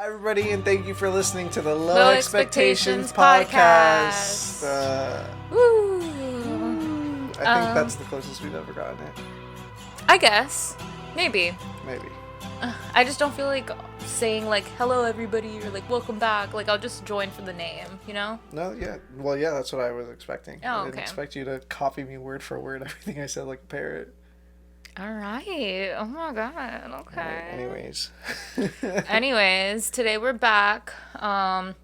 Hi, everybody, and thank you for listening to the Low Expectations podcast. Woo! I think that's the closest we've ever gotten it. I guess. Maybe. Maybe. I just don't feel like saying, like, hello, everybody, or, like, welcome back. Like, I'll just join for the name, you know? No, yeah. Well, yeah, that's what I was expecting. Oh, I didn't okay. expect you to copy me word for word everything I said like a parrot. All right. Oh, my God. Okay. Right, Anyways, today we're back. Yeah,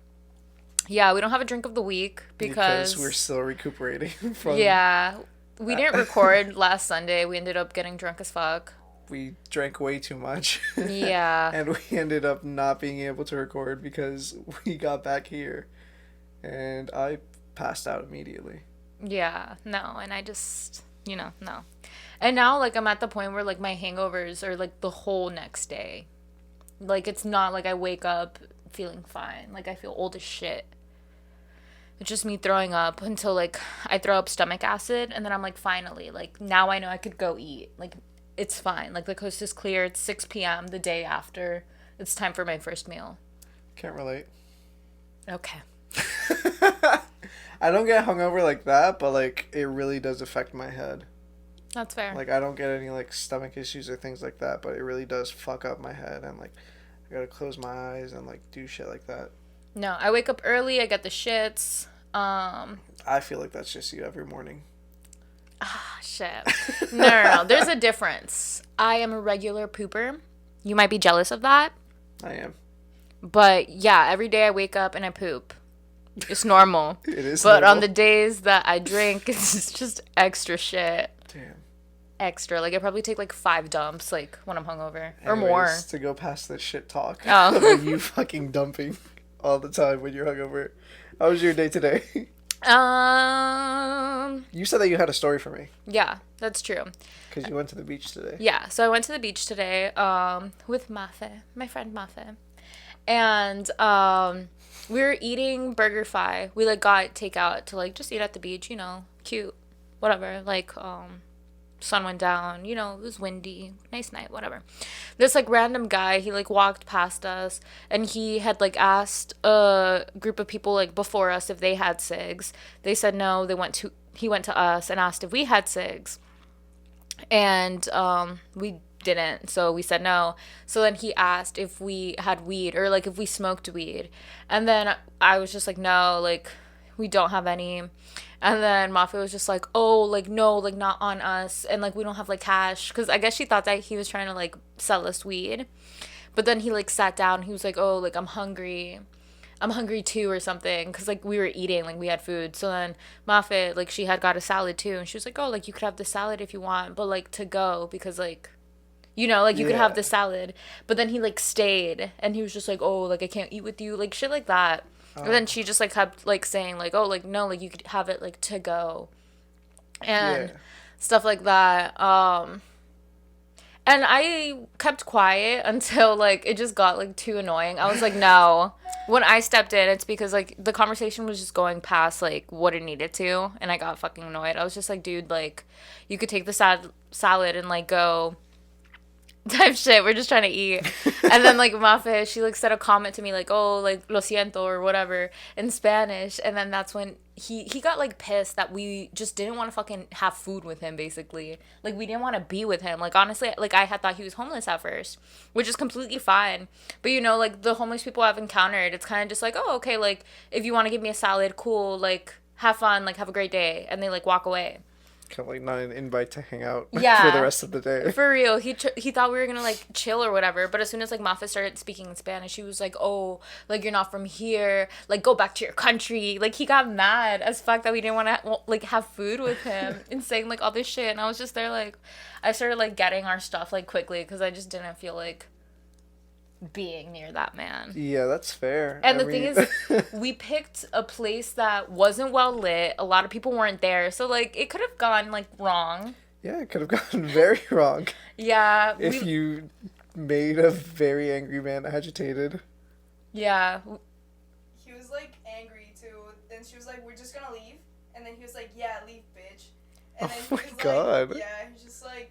we don't have a drink of the week because we're still recuperating from... Yeah, we didn't record last Sunday. We ended up getting drunk as fuck. We drank way too much. Yeah. And we ended up not being able to record because we got back here and I passed out immediately. Yeah, no, and I just, no. And now, like, I'm at the point where, like, my hangovers are, like, the whole next day. Like, it's not like I wake up feeling fine. Like, I feel old as shit. It's just me throwing up until, like, I throw up stomach acid, and then I'm like, finally, like, now I know I could go eat. Like, it's fine. Like, the coast is clear. It's 6 p.m. the day after. It's time for my first meal. Can't relate. Okay. I don't get hungover like that, but, like, it really does affect my head. That's fair. Like, I don't get any, like, stomach issues or things like that, but it really does fuck up my head, and, like, I gotta close my eyes and, like, do shit like that. No, I wake up early, I get the shits. I feel like that's just you every morning. Ah, shit. No. There's a difference. I am a regular pooper. You might be jealous of that. I am. But, yeah, every day I wake up and I poop. It's normal. It is But normal. on the days that I drink, it's just extra shit. Damn. Extra. Like, I probably take, like, 5 dumps, like, when I'm hungover. Or Anyways, more. To go past the shit talk. Oh. You fucking dumping all the time when you're hungover. How was your day today? You said that you had a story for me. Yeah, that's true. Because you went to the beach today. Yeah, so I went to the beach today with Mafe, my friend Mafe. And we were eating burger fi. We, like, got takeout to, like, just eat at the beach, you know, cute, whatever. Like, sun went down, you know, it was windy, nice night, whatever. This, like, random guy, he, like, walked past us, and he had, like, asked a group of people, like, before us if they had cigs. They said no. He went to us and asked if we had cigs. And we didn't, so we said no. So then he asked if we had weed, or, like, if we smoked weed. And then I was just like, no, like, we don't have any. And then Mafia was just like, oh, like, no, like, not on us. And, like, we don't have, like, cash. Because I guess she thought that he was trying to, like, sell us weed. But then he, like, sat down. He was like, oh, like, I'm hungry. I'm hungry, too, or something. Because, like, we were eating. Like, we had food. So then Mafia, like, she had got a salad, too. And she was like, oh, like, you could have the salad if you want. But, like, to go. Because, like, you know, like, you could have the salad. But then he, like, stayed. And he was just like, oh, like, I can't eat with you. Like, shit like that. And then she just, like, kept, like, saying, like, oh, like, no, like, you could have it, like, to go. And stuff like that. And I kept quiet until, like, it just got, like, too annoying. I was like, no. When I stepped in, it's because, like, the conversation was just going past, like, what it needed to. And I got fucking annoyed. I was just like, dude, like, you could take the salad and, like, go... type shit. We're just trying to eat. And then, like, Mafe, she, like, said a comment to me, like, oh, like, lo siento, or whatever, in Spanish. And then that's when he got, like, pissed that we just didn't want to fucking have food with him, basically. Like, we didn't want to be with him. Like, honestly, like, I had thought he was homeless at first, which is completely fine. But, you know, like, the homeless people I've encountered, it's kind of just like, oh, okay, like, if you want to give me a salad, cool, like, have fun, like, have a great day. And they, like, walk away. Kind of like not an invite to hang out for Yeah, the rest of the day. For real. He thought we were going to, like, chill or whatever. But as soon as, like, Mafa started speaking in Spanish, he was like, oh, like, you're not from here. Like, go back to your country. Like, he got mad as fuck that we didn't want to, like, have food with him and saying, like, all this shit. And I was just there, like, I started, like, getting our stuff, like, quickly because I just didn't feel like being near that man. Yeah, that's fair. And the thing is, we picked a place that wasn't well lit. A lot of people weren't there. So, like, it could have gone, like, wrong. Yeah, it could have gone very wrong. Yeah. If you made a very angry man agitated. Yeah. He was, like, angry, too. Then she was like, we're just gonna leave. And then he was like, yeah, leave, bitch. And then oh, my God. Yeah, he was just, like,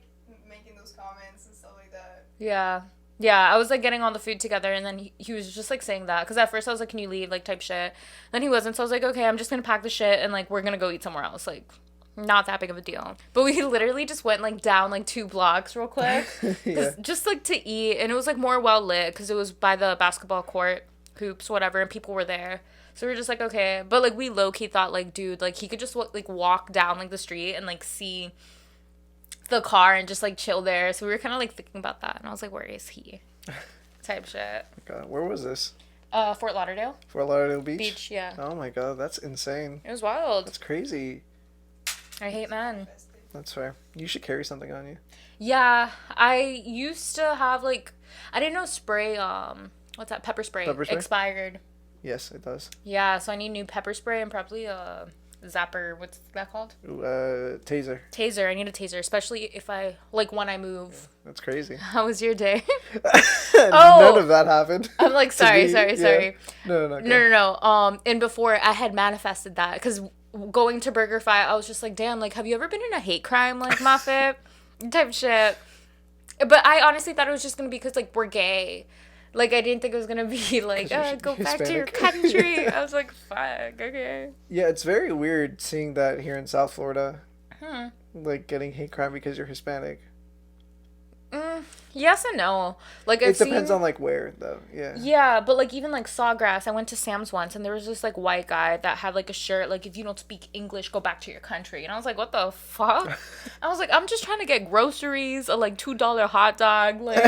making those comments and stuff like that. Yeah. Yeah, I was like getting all the food together, and then he was just like saying that because at first I was like, "Can you leave?" like type shit. Then he wasn't, so I was like, "Okay, I'm just gonna pack the shit and like we're gonna go eat somewhere else." Like, not that big of a deal. But we literally just went like down like 2 blocks real quick, Yeah. just like to eat, and it was like more well lit because it was by the basketball court, hoops, whatever, and people were there. So we were just like, okay, but like we low key thought like, dude, like he could just like walk down like the street and like see the car and just like chill there. So we were kind of like thinking about that, and I was like, where is he? Type shit. God, where was this? Fort Lauderdale Fort Lauderdale Beach? Beach, yeah. Oh my god, that's insane. It was wild. That's crazy. I hate men. That's fair. You should carry something on you. Yeah, I used to have like, I didn't know spray. What's that? Pepper spray. Pepper spray? Expired. Yes, it does. Yeah, so I need new pepper spray and probably a zapper. What's that called? Ooh, taser. Taser. I need a taser, especially if I like when I move. That's crazy. How was your day? None of that happened. I'm like, sorry. Yeah. No. No. And before I had manifested that because going to BurgerFi, I was just like, damn, like, have you ever been in a hate crime like Muffet type shit? But I honestly thought it was just gonna be because like we're gay. Like I didn't think it was gonna be like, go back to your country. I was like, fuck, okay. Yeah, it's very weird seeing that here in South Florida. Like getting hate crime because you're Hispanic. Yes and no. Like It depends on like where though. Yeah. Yeah, but like even like Sawgrass, I went to Sam's once and there was this like white guy that had like a shirt like if you don't speak English, go back to your country. And I was like, what the fuck? I was like, I'm just trying to get groceries, a like $2 hot dog, like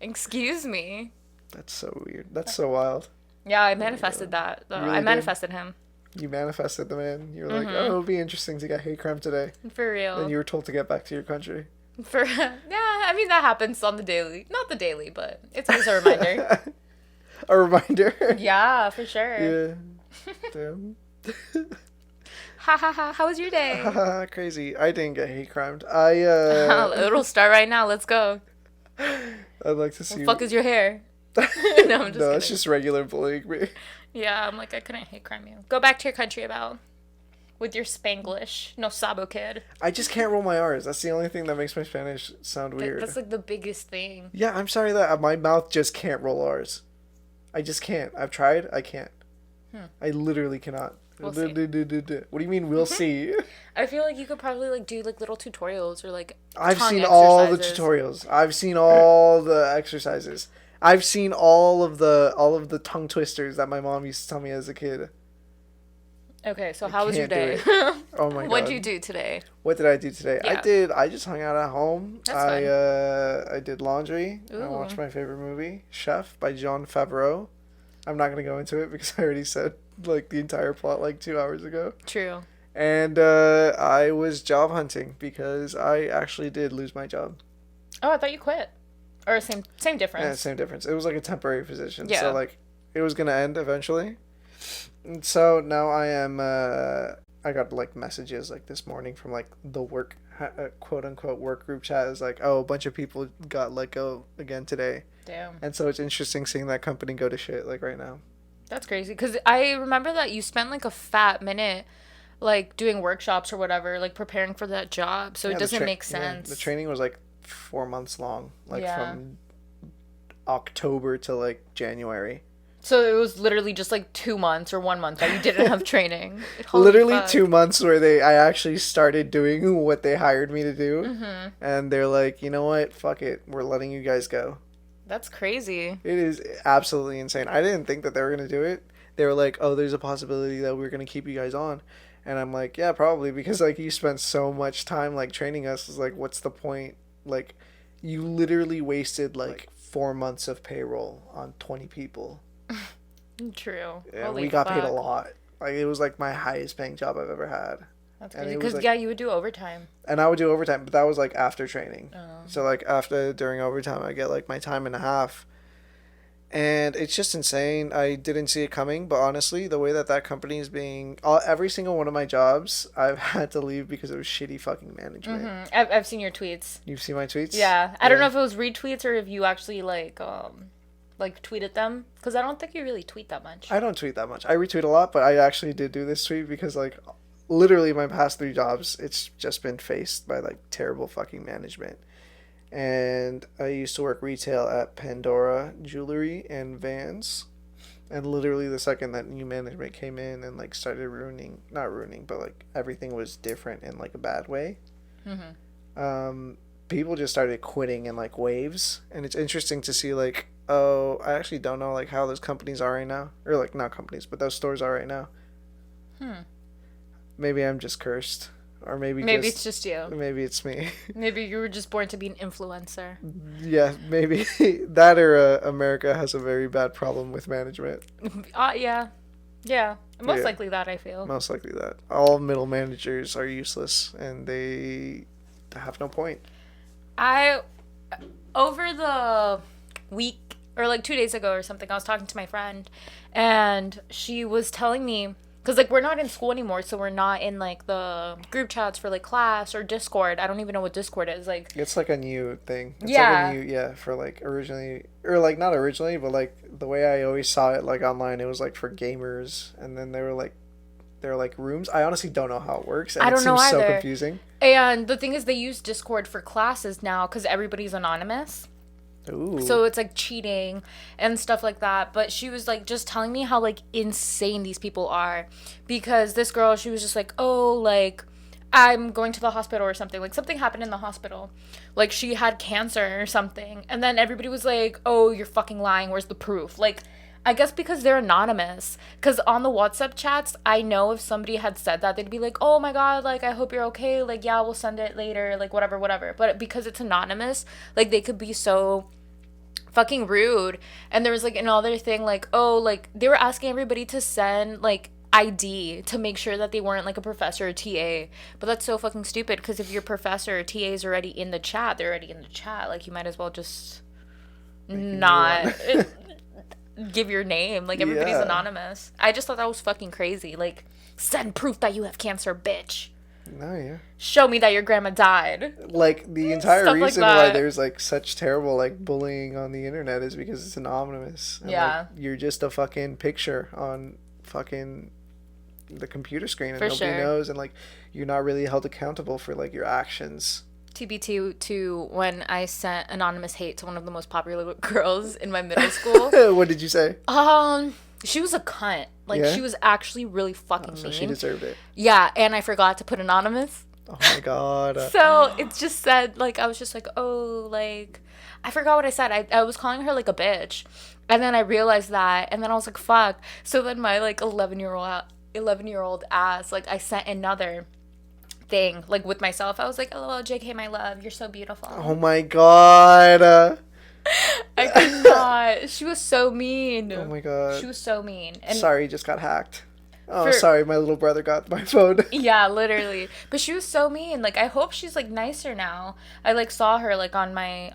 excuse me. That's so weird. That's so wild. Yeah, I manifested that. Though. You really I did? manifested him. You manifested the man. You were like, oh, it'll be interesting to get hate crime today. For real. And you were told to get back to your country. Yeah, I mean that happens on the daily. Not the daily, but it's always a reminder. A reminder? Yeah, for sure. Yeah. Damn. Ha ha ha. How was your day? Haha, crazy. I didn't get hate crimed. It'll start right now. Let's go. I'd like to see. What the fuck is your hair? No, I'm just No, kidding. it's just regular bullying me. Yeah, I'm like, I couldn't hate crime you. Go back to your country, Abel. With your Spanglish. No sabo kid. I just can't roll my R's. That's the only thing that makes my Spanish sound weird. That's like the biggest thing. Yeah, I'm sorry that my mouth just can't roll R's. I just can't. I've tried. I can't. I literally cannot. We'll see. What do you mean we'll see? I feel like you could probably like do like little tutorials or like I've tongue seen all the exercises. tutorials. I've seen all the exercises. I've seen all of the tongue twisters that my mom used to tell me as a kid. Okay, so how was your can't day? do Oh my god. What'd you do today? What did I do today? Yeah. I just hung out at home. That's fun. I did laundry. I Ooh. watched my favorite movie, Chef by Jon Favreau. I'm not gonna go into it because I already said like the entire plot like 2 hours ago. True. And I was job hunting because I actually did lose my job. Oh, I thought you quit. Or same Yeah, difference. same difference. It was like a temporary position. Yeah. So like it was gonna end eventually. And so now I am I got like messages like this morning from like the work quote unquote work group chat is like, oh, a bunch of people got let go again today. Damn. And so it's interesting seeing that company go to shit like right now. That's crazy. Because I remember that you spent like a fat minute like doing workshops or whatever, like preparing for that job. So Yeah, it the doesn't make yeah, sense. the training was like 4 months long, like Yeah. from October to like January. So it was literally just like 2 months or 1 month that you didn't have training. Holy Literally fuck. 2 months where I actually started doing what they hired me to do. Mm-hmm. And they're like, you know what? Fuck it. We're letting you guys go. That's crazy. It is absolutely insane. I didn't think that they were going to do it. They were like, oh, there's a possibility that we're going to keep you guys on. And I'm like, yeah, probably. Because, like, you spent so much time, like, training us. It's like, what's the point? Like, you literally wasted, like 4 months of payroll on 20 people. True. And Holy we got paid a fuck. lot. Like, it was, like, my highest paying job I've ever had. That's And crazy. it was, Because, like- yeah, you would do overtime. And I would do overtime, but that was, like, after training. Oh. So, like, during overtime, I get, like, my time and a half. And it's just insane. I didn't see it coming, but honestly, the way that company is being... every single one of my jobs, I've had to leave because it was shitty fucking management. Mm-hmm. I've seen your tweets. You've seen my tweets? Yeah. I don't know if it was retweets or if you actually, like tweeted them. Because I don't think you really tweet that much. I don't tweet that much. I retweet a lot, but I actually did do this tweet because, like, literally my past 3 jobs, it's just been faced by, like, terrible fucking management. and I used to work retail at Pandora Jewelry and Vans. And literally the second that new management came in and like started not ruining, but like everything was different in like a bad way. People just started quitting in like waves, and it's interesting to see like, oh, I actually don't know like how those companies are right now, or like not companies, but those stores are right now. Maybe I'm just cursed, or maybe It's just you. Maybe it's me. Maybe you were just born to be an influencer. Yeah, maybe that, or America has a very bad problem with management. Yeah. Most likely that, I feel. Most likely that. All middle managers are useless, and they have no point. Over the week, or like 2 days ago or something, I was talking to my friend, and she was telling me, because like we're not in school anymore, so we're not in like the group chats for like class or Discord. I don't even know what Discord is. Like, it's like a new thing. It's yeah. like a new, for like originally, or like not originally, but like the way I always saw it like online, it was like for gamers, and then they were like rooms. I honestly don't know how it works, and I don't know so either. confusing. And the thing is, they use Discord for classes now because everybody's anonymous. Ooh. So it's like cheating and stuff like that. But she was like just telling me how like insane these people are, because this girl, she was just like, oh, like I'm going to the hospital or something. Like something happened in the hospital. Like she had cancer or something. And then everybody was like, oh, you're fucking lying. Where's the proof? Like, I guess because they're anonymous. Because on the WhatsApp chats, I know if somebody had said that, they'd be like, oh my God, like, I hope you're okay. Like, yeah, we'll send it later. Like, whatever. But because it's anonymous, like, they could be so fucking rude. And there was, like, another thing, like, oh, like, they were asking everybody to send, like, ID to make sure that they weren't, like, a professor or TA. But that's so fucking stupid, because if your professor or TA is already in the chat, they're already in the chat. Like, you might as well just not... give your name. Like, everybody's anonymous. I just thought that was fucking crazy. Like, send proof that you have cancer, bitch. No, yeah. Show me that your grandma died. Like, the entire Stuff reason like why that. there's like such terrible like bullying on the internet is because it's anonymous. And, Yeah. like, you're just a fucking picture on fucking the computer screen, and For nobody sure. knows, and like you're not really held accountable for like your actions. TBT to when I sent anonymous hate to one of the most popular girls in my middle school. What did you say? She was a cunt. Like, Yeah? she was actually really fucking So mean. she deserved it. Yeah, and I forgot to put anonymous. Oh my God. So it just said, like, I was just like, oh, like, I forgot what I said. I was calling her, like, a bitch. And then I realized that. And then I was like, fuck. So then my, like, 11-year-old ass, like, I sent another thing, like, with myself. I was like, LOL, JK, my love. You're so beautiful. Oh my God. I could not. She was so mean. Oh my God. She was so mean. And Sorry, just got hacked. Oh, For- sorry, my little brother got my phone. yeah, literally. But she was so mean. Like, I hope she's, like, nicer now. I, like, saw her, like, on my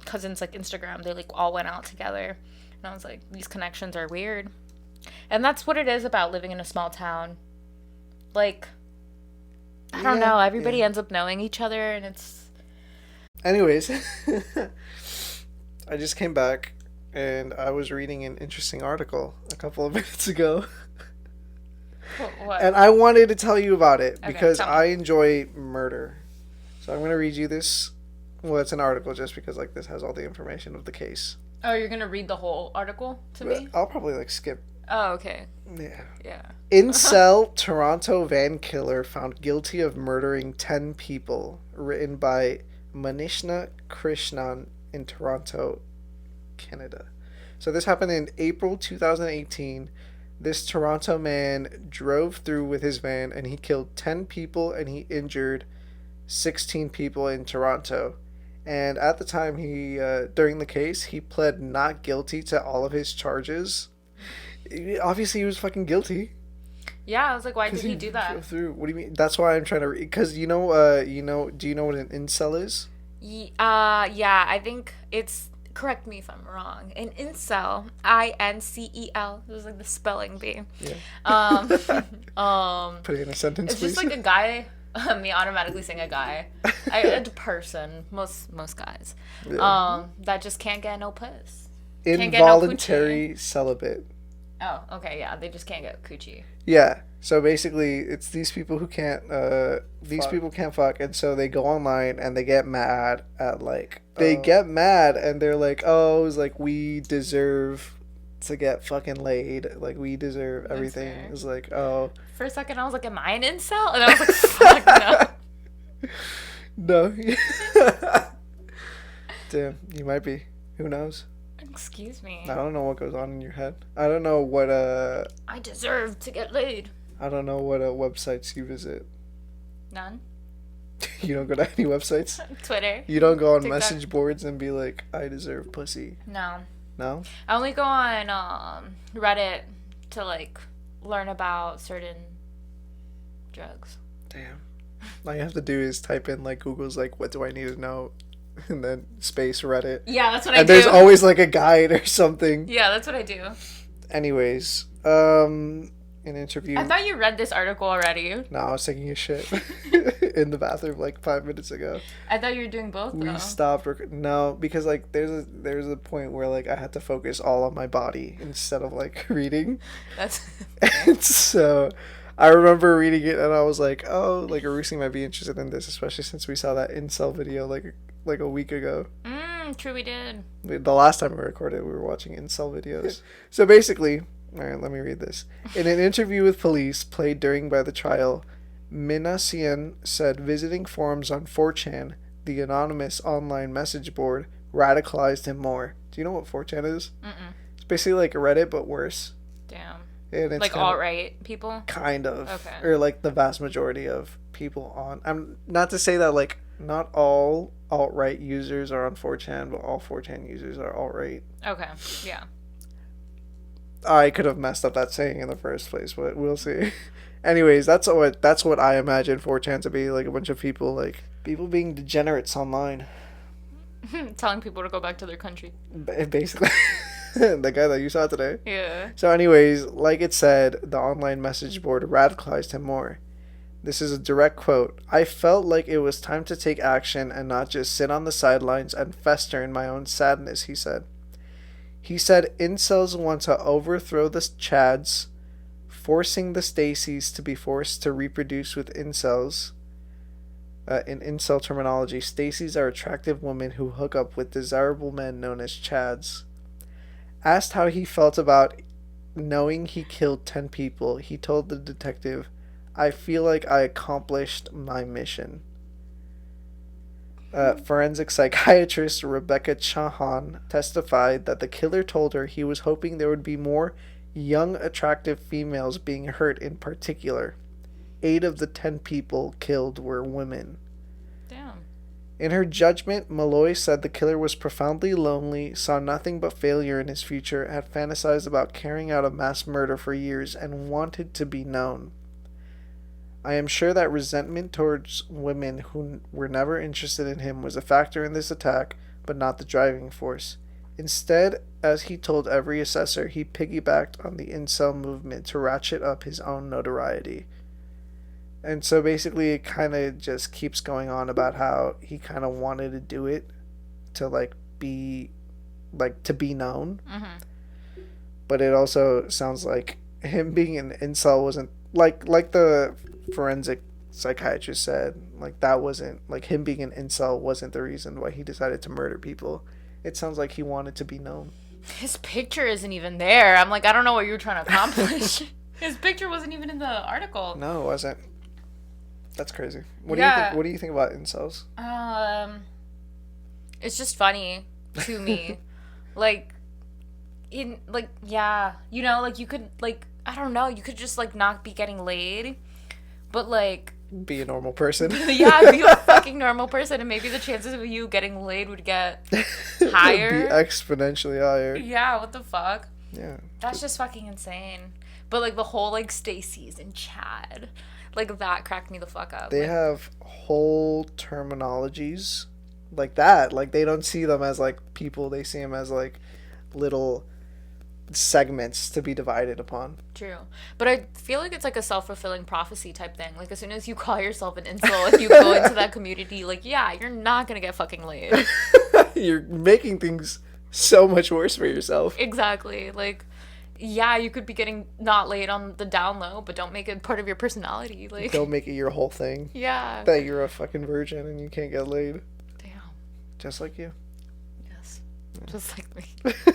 cousin's, like, Instagram. They, like, all went out together. And I was like, these connections are weird. And that's what it is about living in a small town. Like, I don't know. Everybody ends up knowing each other, and it's... Anyways, I just came back, and I was reading an interesting article a couple of minutes ago. What? And I wanted to tell you about it Okay, because tell me. I enjoy murder. So I'm going to read you this. Well, it's an article just because like this has all the information of the case. Oh, you're going to read the whole article to But me? I'll probably like skip. Oh, okay. Yeah. Yeah. Incel Toronto van killer found guilty of murdering 10 people. Written by Manishna Krishnan in Toronto, Canada. So this happened in April 2018. This Toronto man drove through with his van and he killed 10 people and he injured 16 people in Toronto. And at the time, during the case, he pled not guilty to all of his charges. Obviously, he was fucking guilty. Yeah, I was like, why did 'Cause he do that? drove through. What do you mean? That's why I'm trying to read. Because do you know what an incel is? Yeah, I think it's... Correct me if I'm wrong. An incel, INCEL. It was like the spelling bee. Yeah. Put it in a sentence, It's please. just like a guy. Me automatically saying a guy. A person. Most guys. Yeah. That just can't get no puss. Can't get no Involuntary celibate. Oh, okay, yeah. They just can't get coochie. Yeah. So basically, it's these people who can't. These Fuck. people can't fuck, and so they go online and they get mad at like. They get mad and they're like, "Oh, it's like we deserve to get fucking laid. Like we deserve everything." fair. It's like, oh For a second, I was like, am I an incel? And I was like, fuck no. no. Damn, you might be. Who knows? Excuse me. I don't know what goes on in your head. I don't know what I deserve to get laid. I don't know what websites you visit. None. You don't go to any websites. Twitter. You don't go on TikTok. message boards and be like, I deserve pussy. No. No? I only go on Reddit to like learn about certain drugs. Damn. All you have to do is type in like Google's like, what do I need to know? And then space Reddit. Yeah, that's what I And do. there's always like a guide or something. Yeah, that's what I do. Anyways, an interview. I thought you read this article already. No, I was taking a shit in the bathroom like 5 minutes ago. I thought you were doing both. We though. stopped. No, because like there's a point where like I had to focus all on my body instead of like reading. That's And so I remember reading it and I was like, oh, like Arusy might be interested in this, especially since we saw that incel video like a week ago. true. We did. The last time we recorded, we were watching incel videos. So basically, all right, let me read this. In an interview with police played during by the trial, Minasian said visiting forums on 4chan, the anonymous online message board, radicalized him more. Do you know what 4chan is? Mm-mm. It's basically like Reddit, but worse. Damn. And it's Like kind of- alt-right people. Kind of. Okay. Or like the vast majority of people on. I'm not to say that like not all alt-right users are on 4chan, but all 4chan users are alt-right. Okay. Yeah. I could have messed up that saying in the first place, but we'll see. Anyways, that's what I imagine 4chan to be, like a bunch of people being degenerates online. Telling people to go back to their country. Basically, the guy that you saw today. Yeah. So anyways, like it said, the online message board radicalized him more. This is a direct quote. I felt like it was time to take action and not just sit on the sidelines and fester in my own sadness, he said. He said incels want to overthrow the Chads, forcing the Stacys to be forced to reproduce with incels. In incel terminology, Stacys are attractive women who hook up with desirable men known as Chads. Asked how he felt about knowing he killed 10 people, he told the detective, I feel like I accomplished my mission. Forensic psychiatrist Rebecca Chahan testified that the killer told her he was hoping there would be more young, attractive females being hurt in particular. 8 of the 10 people killed were women. Damn. In her judgment, Malloy said the killer was profoundly lonely, saw nothing but failure in his future, had fantasized about carrying out a mass murder for years, and wanted to be known. I am sure that resentment towards women who were never interested in him was a factor in this attack, but not the driving force. Instead, as he told every assessor, he piggybacked on the incel movement to ratchet up his own notoriety. And so basically it kind of just keeps going on about how he kind of wanted to do it to be known. Mm-hmm. But it also sounds like him being an incel wasn't like the forensic psychiatrist said, like that wasn't like him being an incel wasn't the reason why he decided to murder people. It sounds like he wanted to be known. His picture isn't even there. I'm like, I don't know what you were trying to accomplish. His picture wasn't even in the article. No, it wasn't. That's crazy. What do you think about incels? It's just funny to me. like you know, like you could I don't know, you could just not be getting laid, but Be a normal person. yeah, be a fucking normal person, and maybe the chances of you getting laid would get higher. Be exponentially higher. Yeah, what the fuck? Yeah. That's just fucking insane. But the whole Stacey's and Chad, that cracked me the fuck up. They have whole terminologies like that. Like they don't see them as people, they see them as little segments to be divided upon. True. But I feel like it's a self-fulfilling prophecy type thing. As soon as you call yourself an incel, if you go into that community, yeah, you're not gonna get fucking laid. You're making things so much worse for yourself. Exactly. yeah, you could be getting not laid on the down low, but don't make it part of your personality. Like, Don't make it your whole thing yeah. that you're a fucking virgin and you can't get laid. Damn. Just like you. Yes. Just like me.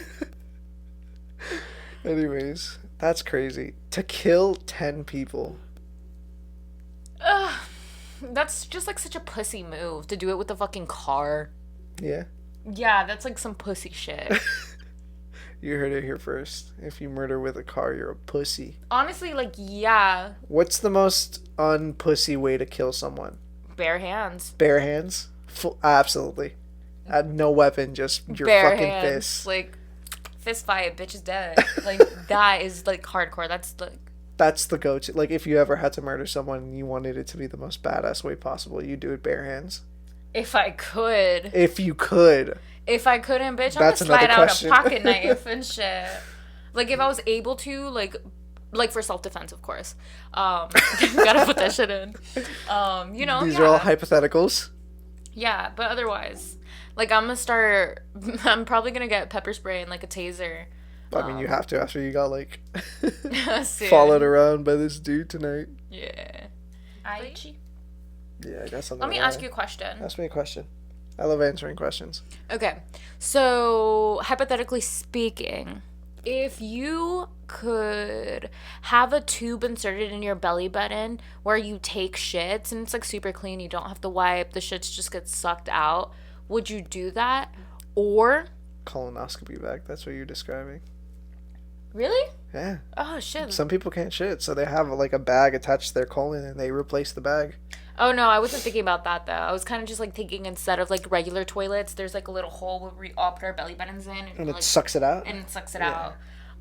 Anyways, that's crazy. To kill 10 people. Ugh. That's just like such a pussy move to do it with a fucking car. Yeah. Yeah, that's like some pussy shit. You heard it here first. If you murder with a car, you're a pussy. Honestly, like, yeah, What's the most unpussy way to kill someone? bare hands. Bare hands? Absolutely. No weapon, just your Bare fucking hands. fists. Like, fist fight, bitch is dead. Like, that is like hardcore. That's like, That's the go-to. Like, if you ever had to murder someone and you wanted it to be the most badass way possible, you do it bare hands. if I could. If you could. If I couldn't, bitch, I'm That's gonna slide another out question. a pocket knife and shit. Like, if I was able to, like for self-defense, of course. Gotta put that shit in. You know, These yeah. are all hypotheticals. Yeah, but otherwise, like, I'm probably gonna get pepper spray and, like, a taser. I mean, you have to after you got, like, Soon. followed around by this dude tonight. Yeah. Yeah, I got something. Let me ask you a question. Ask me a question. I love answering questions. Okay, so hypothetically speaking, if you could have a tube inserted in your belly button where you take shits and it's like super clean, you don't have to wipe, the shits just get sucked out, would you do that? Or Colonoscopy bag. That's what you're describing. really? Yeah. Oh shit. Some people can't shit, so they have like a bag attached to their colon and they replace the bag. Oh no, I wasn't thinking about that though. I was kind of just like thinking instead of like regular toilets, there's like a little hole where we all put our belly buttons in And it like, sucks it out. and it sucks it Yeah. out.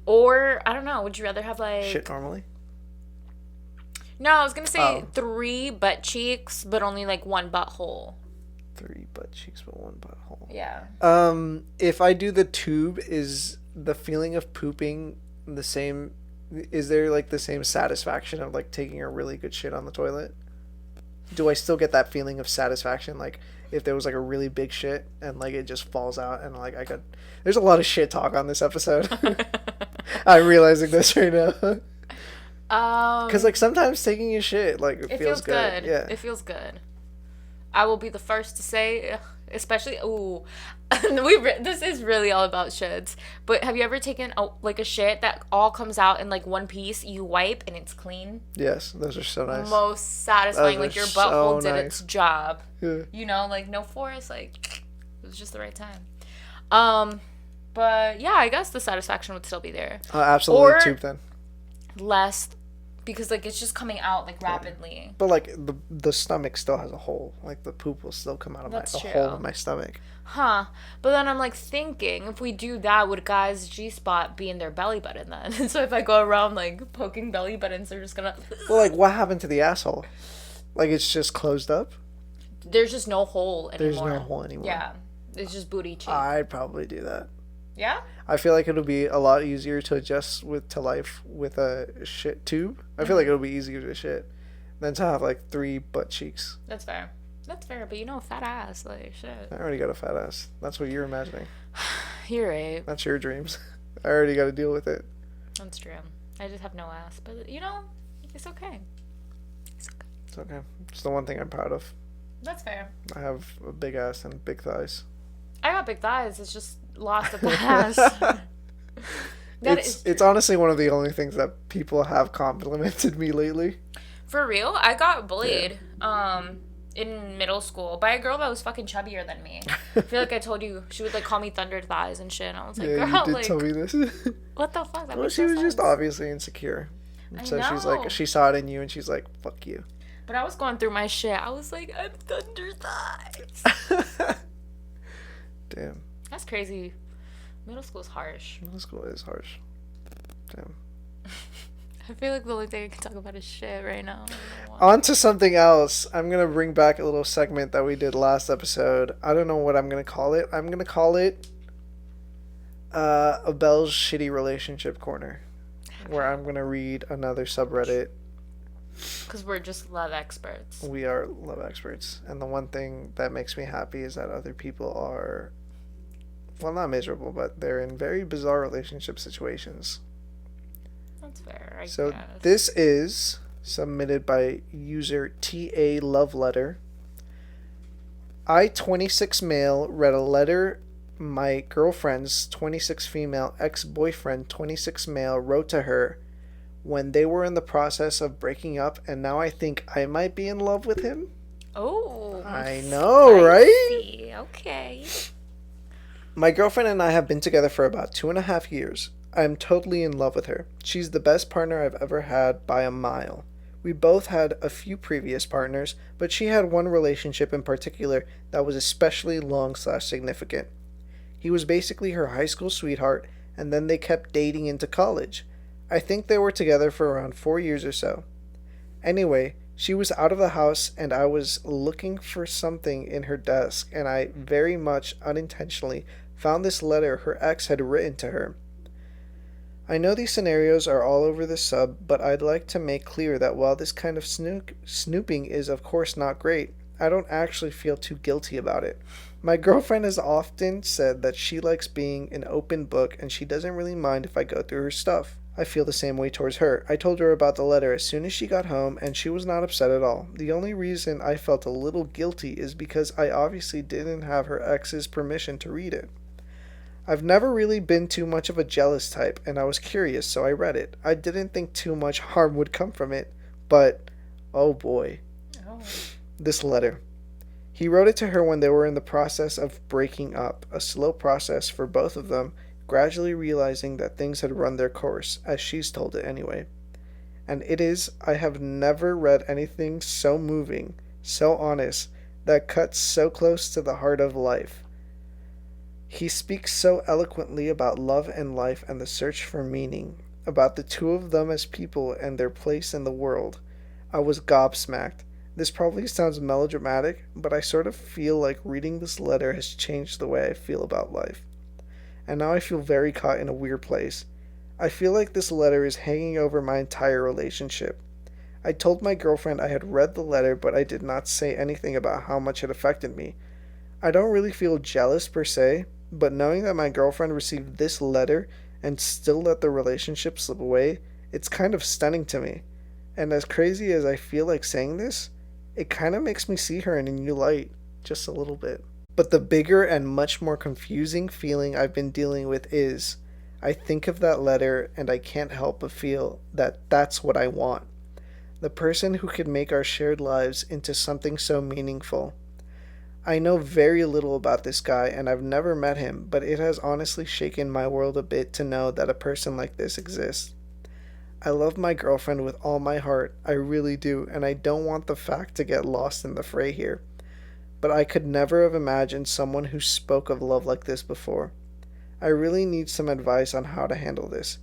Or I don't know, would you rather have like Shit normally. No, I was gonna say Oh. 3 butt cheeks, but only like 1 butthole. 3 butt cheeks but 1 butthole. Yeah. If I do the tube, is the feeling of pooping the same? Is there like the same satisfaction of like taking a really good shit on the toilet? Do I still get that feeling of satisfaction? Like if there was like a really big shit and like it just falls out and like I could. There's a lot of shit talk on this episode. I'm realizing this right now. Because like sometimes taking a shit like it feels good. Yeah. It feels good. I will be the first to say, ugh, especially this is really all about shits. But have you ever taken like a shit that all comes out in like one piece? You wipe and it's clean. Yes, those are so nice. Most satisfying. Those Like are your butthole so did nice. its job. Yeah. You know, like no force. Like it was just the right time. But yeah, I guess the satisfaction would still be there. Absolutely Or- tube then. Less, because like it's just coming out like rapidly. But like the stomach still has a hole. Like the poop will still come out of That's a true. hole in my stomach. Huh. But then I'm like thinking, if we do that, would guys' G-spot be in their belly button then? And so if I go around like poking belly buttons, they're just gonna. Well, like what happened to the asshole? Like it's just closed up. There's just no hole anymore. There's no hole anymore. Yeah. It's just booty cheek. I'd probably do that. Yeah? I feel like it'll be a lot easier to adjust to life with a shit tube. I feel like it'll be easier to shit than to have like 3 butt cheeks. That's fair. That's fair, but you know, fat ass, like shit. I already got a fat ass. That's what you're imagining. You're right. That's your dreams. I already got to deal with it. That's true. I just have no ass, but you know, it's okay. It's okay. It's okay. It's the one thing I'm proud of. That's fair. I have a big ass and big thighs. I got big thighs. It's just lost of the ass. That is It's honestly one of the only things that people have complimented me lately. For real, I got bullied in middle school by a girl that was fucking chubbier than me. I feel like I told you she would like call me thunder thighs and shit. And I was like, Yeah, girl, you did like tell me this. what the fuck? That Well, makes she no was just sense. obviously insecure. I So she's know. like, she saw it in you and she's like, fuck you. But I was going through my shit. I was like, I'm thunder thighs. Damn. That's crazy. Middle school's harsh. Middle school is harsh. Damn. I feel like the only thing I can talk about is shit right now. I don't know why. On to something else. I'm going to bring back a little segment that we did last episode. I don't know what I'm going to call it. I'm going to call it Abel's Shitty Relationship Corner, where I'm going to read another subreddit. Because we're just love experts. We are love experts. And the one thing that makes me happy is that other people are, well, not miserable, but they're in very bizarre relationship situations. That's fair, I So guess. this is submitted by user TA Love Letter. I, 26 male, read a letter my girlfriend's 26 female ex-boyfriend, 26 male, wrote to her when they were in the process of breaking up, and now I think I might be in love with him. Oh, I know, right? spicy. Okay. My girlfriend and I have been together for about 2.5 years. I am totally in love with her. She's the best partner I've ever had by a mile. We both had a few previous partners, but she had one relationship in particular that was especially long/significant. He was basically her high school sweetheart, and then they kept dating into college. I think they were together for around 4 years or so. Anyway, she was out of the house and I was looking for something in her desk, and I very much unintentionally found this letter her ex had written to her. I know these scenarios are all over the sub, but I'd like to make clear that while this kind of snooping is of course not great, I don't actually feel too guilty about it. My girlfriend has often said that she likes being an open book and she doesn't really mind if I go through her stuff. I feel the same way towards her. I told her about the letter as soon as she got home and she was not upset at all. The only reason I felt a little guilty is because I obviously didn't have her ex's permission to read it. I've never really been too much of a jealous type, and I was curious, so I read it. I didn't think too much harm would come from it, but oh boy. Oh. This letter. He wrote it to her when they were in the process of breaking up, a slow process for both of them, gradually realizing that things had run their course, as she's told it anyway. And I have never read anything so moving, so honest, that cuts so close to the heart of life. He speaks so eloquently about love and life and the search for meaning, about the two of them as people and their place in the world. I was gobsmacked. This probably sounds melodramatic, but I sort of feel like reading this letter has changed the way I feel about life. And now I feel very caught in a weird place. I feel like this letter is hanging over my entire relationship. I told my girlfriend I had read the letter, but I did not say anything about how much it affected me. I don't really feel jealous per se, but knowing that my girlfriend received this letter and still let the relationship slip away, it's kind of stunning to me. And as crazy as I feel like saying this, it kind of makes me see her in a new light, just a little bit. But the bigger and much more confusing feeling I've been dealing with is, I think of that letter and I can't help but feel that that's what I want. The person who could make our shared lives into something so meaningful. I know very little about this guy and I've never met him, but it has honestly shaken my world a bit to know that a person like this exists. I love my girlfriend with all my heart, I really do, and I don't want the fact to get lost in the fray here. But I could never have imagined someone who spoke of love like this before. I really need some advice on how to handle this.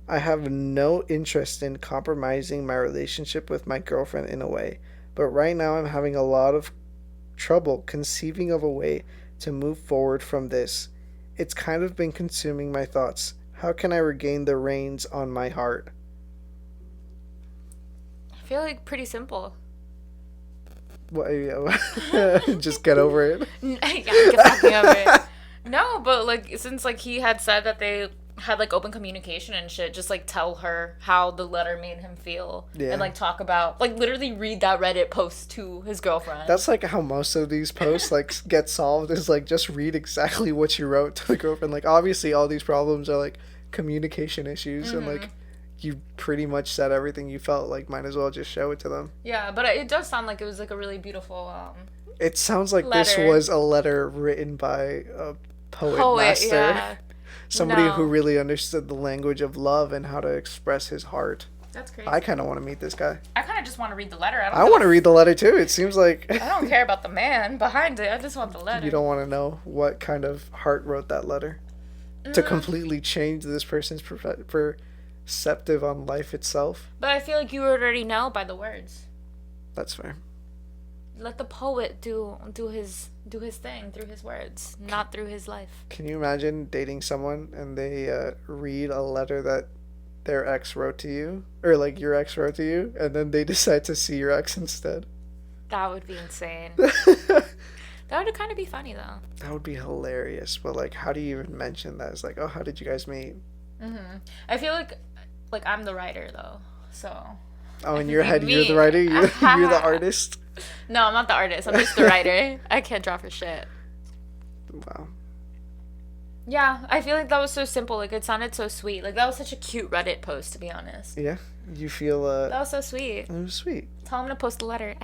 I have no interest in compromising my relationship with my girlfriend in a way, but right now I'm having a lot of trouble conceiving of a way to move forward from this. It's kind of been consuming my thoughts. How can I regain the reins on my heart? I feel like pretty simple. What, just get over it. Yeah, get fucking over it. No, but like since like he had said that they had like open communication and shit, just like tell her how the letter made him feel. Yeah. And like talk about like literally read that Reddit post to his girlfriend. That's like how most of these posts like get solved, is like just read exactly what you wrote to the girlfriend. Like obviously all these problems are like communication issues, and like you pretty much said everything you felt, like might as well just show it to them. Yeah, but it does sound like it was like a really beautiful It sounds like this letter. was a letter written by a poet master. Yeah. Somebody No. who really understood the language of love and how to express his heart. That's crazy. I kind of want to meet this guy. I kind of just want to read the letter. I want to read the letter too. It seems like I don't care about the man behind it. I just want the letter. you don't want to know what kind of heart wrote that letter to completely change this person's perceptive on life itself. But I feel like you already know by the words. That's fair. Let the poet do his thing through his words, not through his life. Can you imagine dating someone and they read a letter that their ex wrote to you, or like your ex wrote to you, and then they decide to see your ex instead? That would be insane. That That would kind of be funny though. would be hilarious. But like, how do you even mention that? It's like, oh, how did you guys meet? I feel like like I'm the writer though, so. Oh, in could your be head, you're the me. writer. You're the artist. No, I'm not the artist. I'm just the writer. I can't draw for shit. Wow. Yeah, I feel like that was so simple. Like it sounded so sweet. Like that was such a cute Reddit post, to be honest. Yeah, you feel That was so sweet. it was sweet. Tell him to post a letter.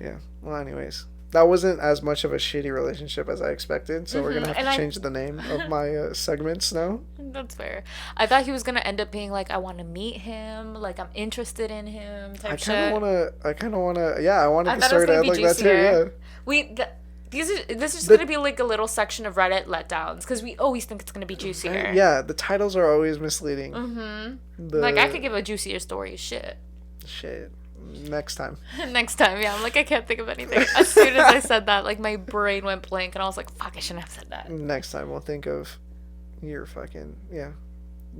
Yeah. Well, anyways, that wasn't as much of a shitty relationship as I expected. So we're gonna have And to change the name of my segments now. That's fair. I thought he was gonna end up being like, I want to meet him. Like I'm interested in him. Type I shit. kind of wanna. Yeah, I wanted I the thought it was story to gonna end be like that too. juicier. Yeah. This is gonna be like a little section of Reddit letdowns because we always think it's gonna be juicier. Yeah, the titles are always misleading. Like I could give a juicier story. Shit. Next time. Next time, yeah. I'm like, I can't think of anything. As soon as I said that, like my brain went blank, and I was like, "Fuck, I shouldn't have said that." Next time we'll think of your fucking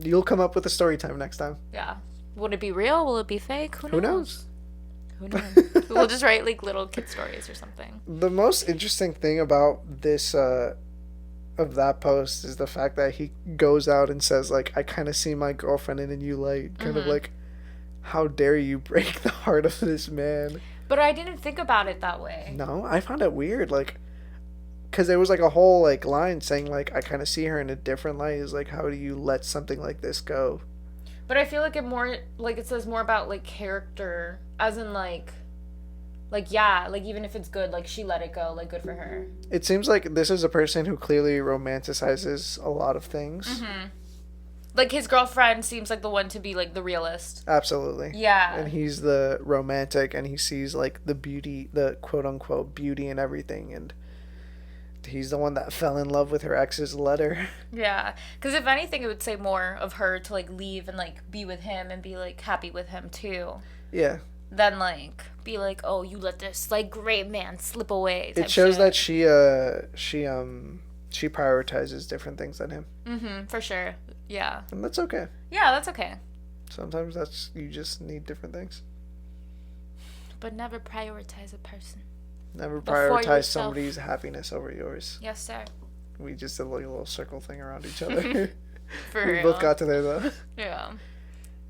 You'll come up with a story time next time. Yeah. Would it be real? Will it be fake? Who knows? Who knows? We'll just write like little kid stories or something. The most interesting thing about this of that post is the fact that he goes out and says like, I kind of see my girlfriend in a new light, kind of like, how dare you break the heart of this man. But I didn't think about it that way. No, I found it weird, like, because there was like a whole like line saying like, I kind of see her in a different light. Is like, how do you let something like this go? But I feel like it says more about like character, as in like yeah, like even if it's good, like she let it go, like good for her. It seems like this is a person who clearly romanticizes a lot of things. Like his girlfriend seems like the one to be like the realist. Absolutely. Yeah. And he's the romantic, and he sees like the beauty, the quote unquote beauty in everything, and he's the one that fell in love with her ex's letter. Yeah, because if anything, it would say more of her to like leave and like be with him and be like happy with him too. Yeah. Than like be like, oh, you let this like great man slip away. It shows that she prioritizes different things than him. For sure. Yeah. And that's okay. Yeah, that's okay. Sometimes you just need different things. But never prioritize a person. Never Before prioritize yourself. somebody's happiness over yours. Yes, sir. We just did like a little circle thing around each other. For We real. both got to there though. Yeah.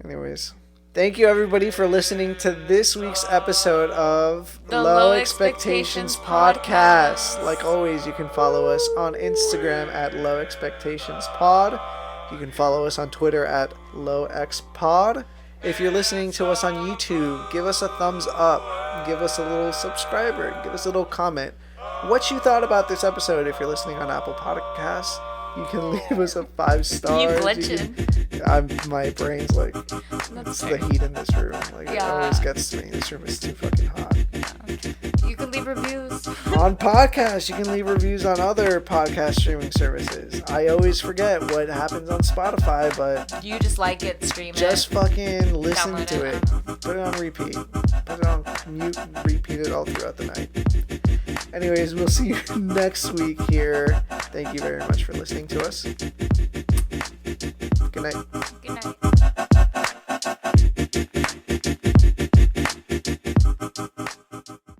Anyways, thank you everybody for listening to this week's episode of The Low Low Expectations Expectations Podcast. Podcast. Like always, you can follow us on Instagram at Low Expectations Pod. You can follow us on Twitter at LowXPod. If you're listening to us on YouTube, give us a thumbs up. Give us a little subscriber. Give us a little comment. What you thought about this episode if you're listening on Apple Podcasts. You can leave us a 5 stars. You glitching. My brain's like, it's the heat in this room. Like, it always gets to me. This room is too fucking hot. You can leave reviews. On podcasts, you can leave reviews on other podcast streaming services. I always forget what happens on Spotify, but You just like it, stream just it. fucking listen Download to it. it. Put it on repeat. Put it on mute and repeat it all throughout the night. Anyways, we'll see you next week here. Thank you very much for listening to us. Good night. Good night.